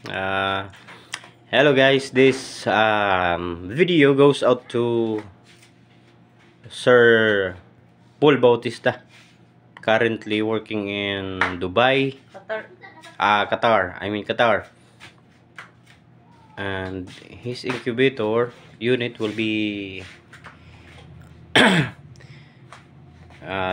Uh, Hello guys, this video goes out to Sir Paul Bautista, currently working in Dubai, Qatar. Qatar, and his incubator unit will be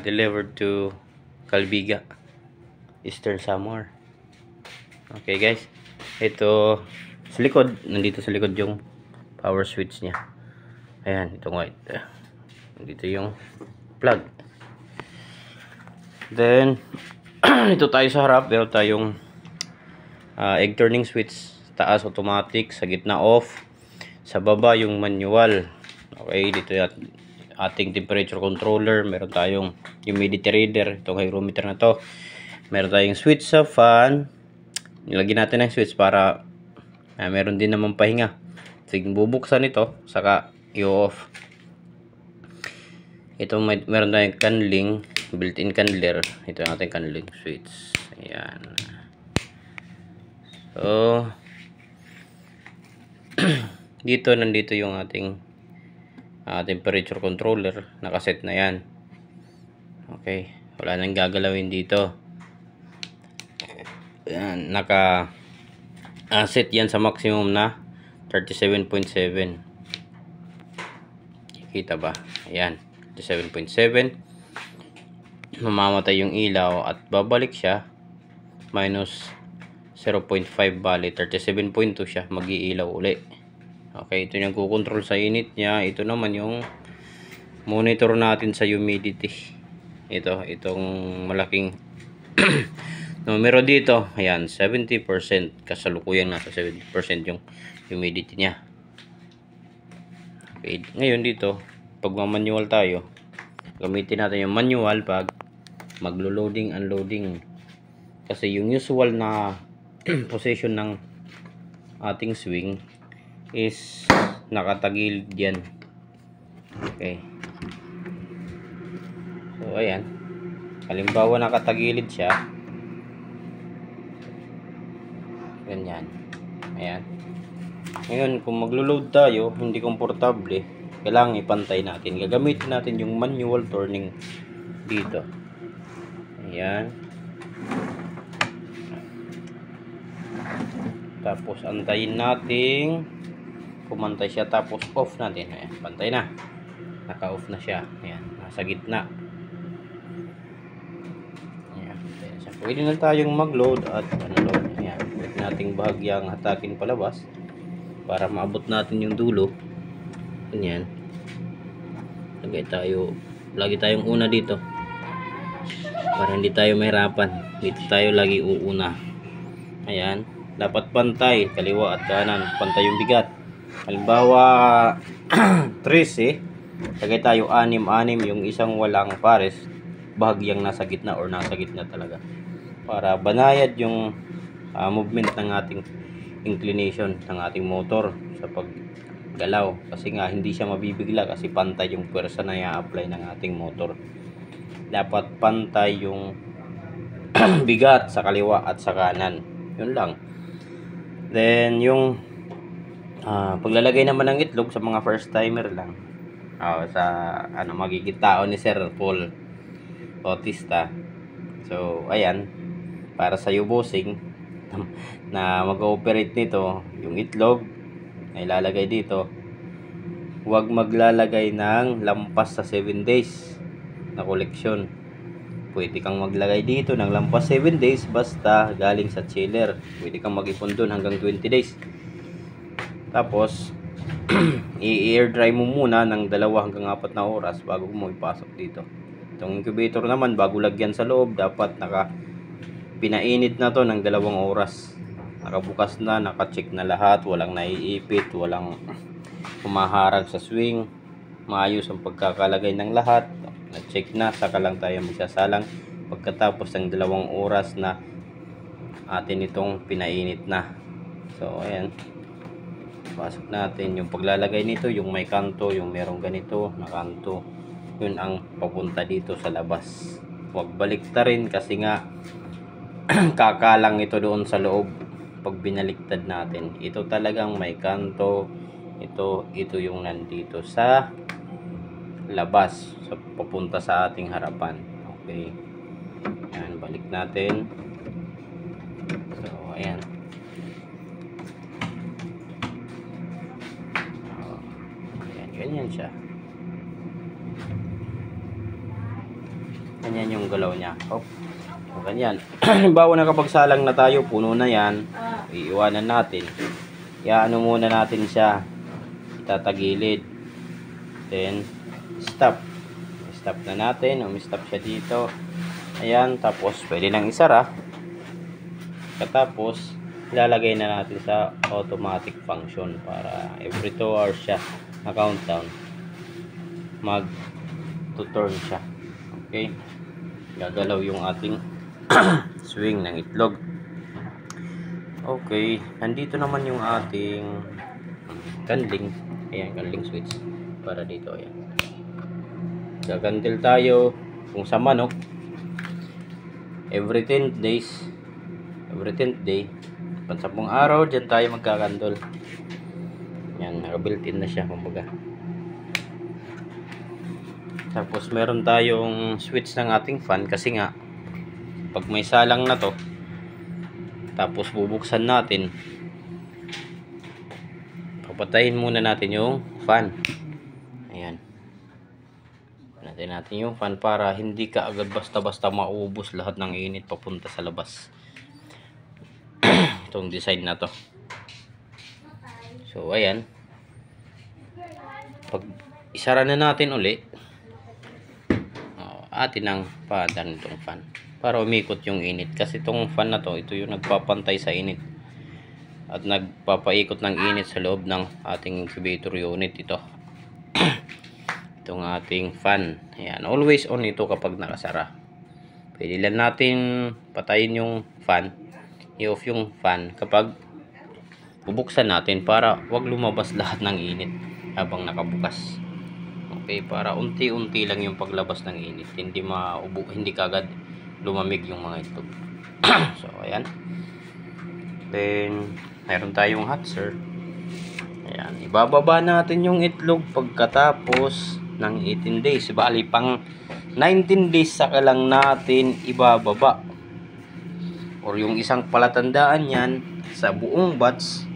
delivered to Calbiga, Eastern Samar. Okay guys, ito sa likod, nandito sa likod yung power switch niya. Ayan, itong white. Dito yung plug. Then ito tayo sa harap, meron tayong egg turning switch. Taas automatic, sa gitna off, sa baba yung manual. Okay, dito yung ating temperature controller. Meron tayong humidity reader, itong hygrometer na to. Meron tayong switch sa fan. Nilagyan natin ng switch para meron din naman pahinga. Sige, bubuksan ito, saka i-off. Ito meron tayong candling, built-in candler. Ito yung ating candling switch. Ayan. So nandito yung ating temperature controller. Nakaset na yan. Okay, wala nang gagalawin dito. Ayan, set yan sa maximum na 37.7. Kita ba? Ayan, 37.7. Mamamatay yung ilaw at babalik siya minus 0.5, bali 37.2 siya, mag-iilaw uli. Okay, ito yung kukontrol sa init niya. Ito naman yung monitor natin sa humidity. Itong malaking numero dito. Ayan, 70%. Kasalukuyang nasa 70% yung humidity niya. Okay, ngayon dito, pag manual tayo, gamitin natin yung manual pag maglo-loading, unloading. Kasi yung usual na position ng ating swing is nakatagilid yan. Okay. So, ayan. Halimbawa nakatagilid siya. Ganyan. Ayan. Ngayon, kung maglo-load tayo, hindi komportable, kailangan ipantay natin. Gagamitin natin yung manual turning dito. Ayan. Tapos, antayin natin pumantay siya. Tapos, off natin. Ayan. Pantay na. Naka-off na siya. Ayan. Nasa gitna. Ayan. Pwede na tayong mag-load at unload. Ayan. Pwede nating bahagyang hatakin palabas para maabot natin yung dulo. Ganyan. Lagi tayong una dito para hindi tayo mahirapan. Dito tayo lagi uuna. Ayan. Dapat pantay, kaliwa at kanan. Pantay yung bigat. Halimbawa 13, lagay tayo 6-6, yung isang walang pares, bahagyang nasa gitna or nasa gitna talaga. Para banayad yung movement ng ating inclination ng ating motor sa paggalaw. Kasi nga hindi siya mabibigla kasi pantay yung pwersa na i-apply ng ating motor. Dapat pantay yung bigat sa kaliwa at sa kanan. Yun lang. Then yung paglalagay naman ng itlog sa mga first timer lang. Sa magiging tao ni Sir Paul Bautista. So ayan, para sa bossing na mag-ooperate nito, yung itlog ay ilalagay dito. Huwag maglalagay ng lampas sa 7 days na koleksyon. Pwede kang maglagay dito ng lampas 7 days basta galing sa chiller. Pwede kang mag-ipon doon hanggang 20 days. Tapos i-air dry mo muna ng 2 hanggang 4 na oras bago mo ipasok dito. Itong incubator naman, bago lagyan sa loob, dapat pinainit na to ng 2 oras. Nakabukas na, naka-check na lahat, walang naiipit, walang humaharang sa swing. Maayos ang pagkakalagay ng lahat. Na-check na, saka lang tayo magsasalang pagkatapos ng 2 oras na atin itong pinainit na. So ayan, pasok natin yung paglalagay nito, yung may kanto, yung merong ganito na kanto, yun ang papunta dito sa labas. Huwag baliktarin kasi nga kakalang ito doon sa loob pag binaliktad natin, ito talagang may kanto, ito yung nandito sa labas, so papunta sa ating harapan. Okay, yan, balik natin. So ayan, ayan, ganyan siya, ganyan yung galaw niya. So ganyan. Halimbawa nakapagsalang na tayo, puno na yan, iiwanan natin, iaano muna natin siya, itatagilid, then stop na natin, stop siya dito. Ayan, tapos pwede nang isara. Katapos ilalagay na natin sa automatic function para every 2 hours siya na countdown mag to-turn siya. Okay, gagalaw yung ating swing ng itlog. Okay, nandito naman yung ating candling. Ayan, candling switch para dito. Ayan, gagandil tayo kung sa manok every 10 days, every 10th day, pansapong araw dyan tayo magkakandol. Yan, naka-built-in na siya kumbaga. Tapos meron tayong switch ng ating fan kasi nga pag may salang na to, tapos bubuksan natin, papatayin muna natin yung fan. Ayan, natin yung fan para hindi ka agad basta-basta maubos lahat ng init papunta sa labas. Itong design na to. So ayan, pag isara na natin uli, atin ang padan itong fan para umikot yung init, kasi itong fan na to, ito yung nagpapantay sa init at nagpapaikot ng init sa loob ng ating incubator unit. Ito itong ating fan. Ayan, always on ito kapag nakasara. Pwede lang natin patayin yung fan, i-off yung fan kapag bubuksan natin para wag lumabas lahat ng init habang nakabukas. Okay, para unti-unti lang yung paglabas ng init, hindi kagad lumamig yung mga itlog. So ayan, then meron tayong hatcher. Ayan, ibababa natin yung itlog pagkatapos ng 18 days. Bali pang 19 days saka lang natin ibababa, or yung isang palatandaan yan sa buong batch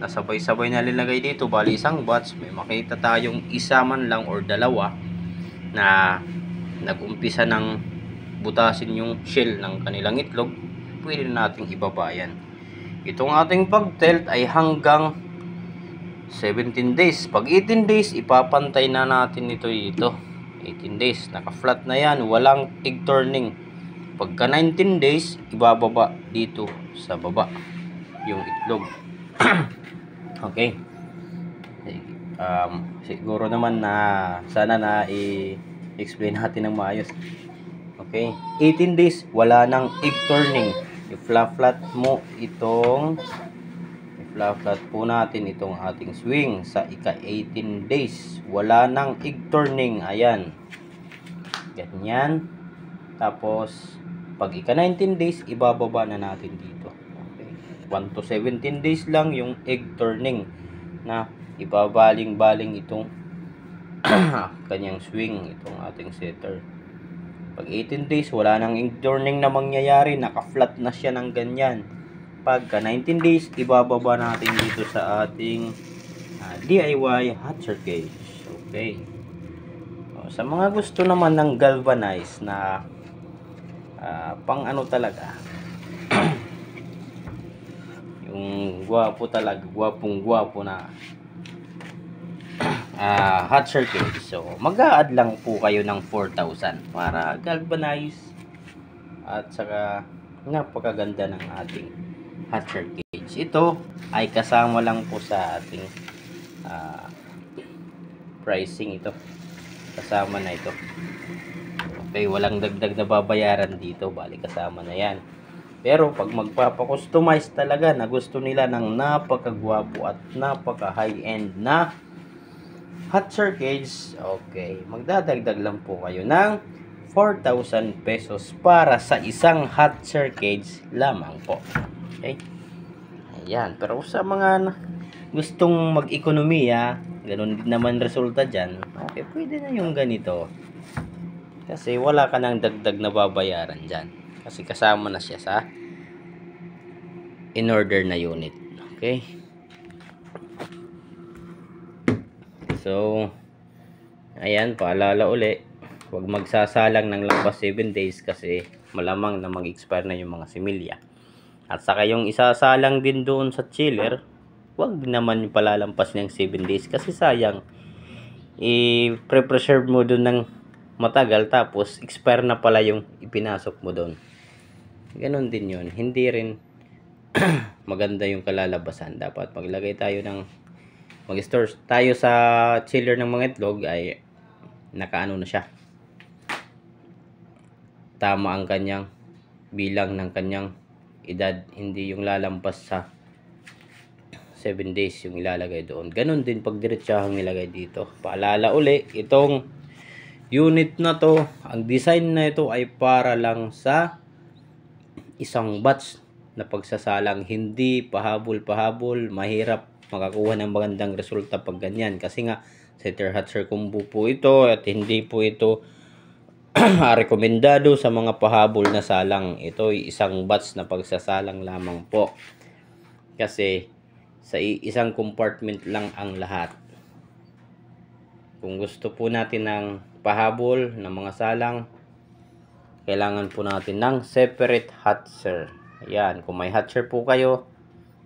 na sabay-sabay na linagay dito. Bali isang batch, may makita tayong isa man lang or dalawa na nag-umpisa ng butasin yung shell ng kanilang itlog, pwede na nating ibaba yan. Itong ating pag-tilt ay hanggang 17 days. Pag 18 days, ipapantay na natin ito dito. 18 days, naka-flat na yan, walang egg turning. Pagka 19 days, ibababa dito sa baba yung itlog. Okay, siguro naman na sana na i-explain natin ng maayos. Okay, 18 days wala nang egg turning. I-flat mo itong i-flat po natin itong ating swing sa ika 18 days, wala nang egg turning. Ayan, ganyan. Tapos pag ika 19 days, ibababa na natin dito. 1 to 17 days lang yung egg turning na ibabaling-baling itong kanyang swing, itong ating setter. Pag 18 days, wala nang egg turning na mangyayari, naka-flat na siya ng ganyan. Pagka 19 days, ibababa natin dito sa ating DIY hatcher cage. Okay. Sa mga gusto naman ng galvanized na pang ano talaga, yung gwapo talaga, gwapong-gwapo na hatcher cage. So mag-a-add lang po kayo ng 4,000 para galvanize at saka napakaganda ng ating hatcher cage. Ito ay kasama lang po sa ating pricing. Ito kasama na ito. Okay, walang dagdag na babayaran dito, bali kasama na yan. Pero pag magpapa-customize talaga na gusto nila ng napakagwapo at napaka high-end na hatcher cage, okay, magdadagdag lang po kayo ng 4,000 pesos para sa isang hatcher cage lamang po. Okay, Ayan, pero sa mga gustong mag-ekonomiya, ganun din naman resulta dyan, okay, pwede na yung ganito. Kasi wala ka nang dagdag na babayaran dyan. Kasi kasama na siya sa in-order na unit. Okay? So, ayan, paalala uli, huwag magsasalang ng lampas 7 days kasi malamang na mag-expire na yung mga similya. At saka yung isasalang din doon sa chiller, huwag naman yung palalampas ng 7 days kasi sayang. I-preserve mo doon ng matagal tapos expire na pala yung ipinasok mo doon. Ganon din yun. Hindi rin maganda yung kalalabasan. Dapat maglagay tayo ng mag-store tayo sa chiller ng mga itlog ay nakaano na siya. Tama ang kanyang bilang ng kanyang edad, hindi yung lalampas sa 7 days yung ilalagay doon. Ganon din pag diretsahang nilagay dito. Paalala uli, itong unit na to, ang design na ito ay para lang sa isang batch na pagsasalang, hindi pahabol-pahabol. Mahirap makakuha ng magandang resulta pag ganyan kasi nga setter hatcher combo po ito at hindi po ito rekomendado sa mga pahabol na salang. Ito ay isang batch na pagsasalang lamang po kasi sa isang compartment lang ang lahat. Kung gusto po natin ng pahabol ng mga salang, kailangan po natin ng separate hatcher. Ayan, kung may hatcher po kayo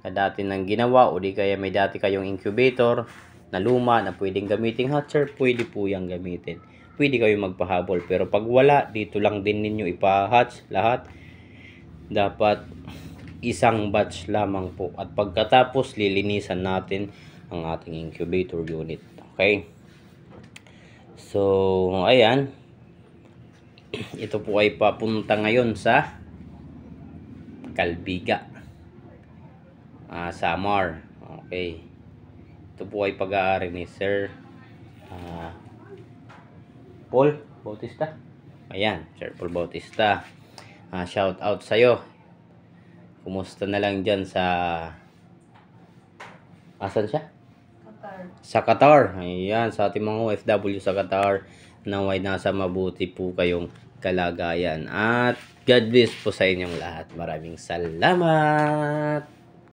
na dati nang ginawa o di kaya may dati kayong incubator na luma na pwedeng gamitin hatcher, pwede po yung gamitin. Pwede kayo magpahabol, pero pag wala, dito lang din ninyo ipa-hatch lahat. Dapat isang batch lamang po. At pagkatapos, lilinisan natin ang ating incubator unit. Okay? So, ayan. Ito po ay papunta ngayon sa Calbiga. Samar. Okay. Ito po ay pag-aari ni Sir Paul Bautista. Ayan, Sir Paul Bautista. Shout out sa'yo. Kumusta na lang dyan sa... Asan siya? Qatar. Sa Qatar. Ayan, sa ating mga OFW sa Qatar. Naway nasa mabuti po kayong kalagayan. At God bless po sa inyong lahat. Maraming salamat.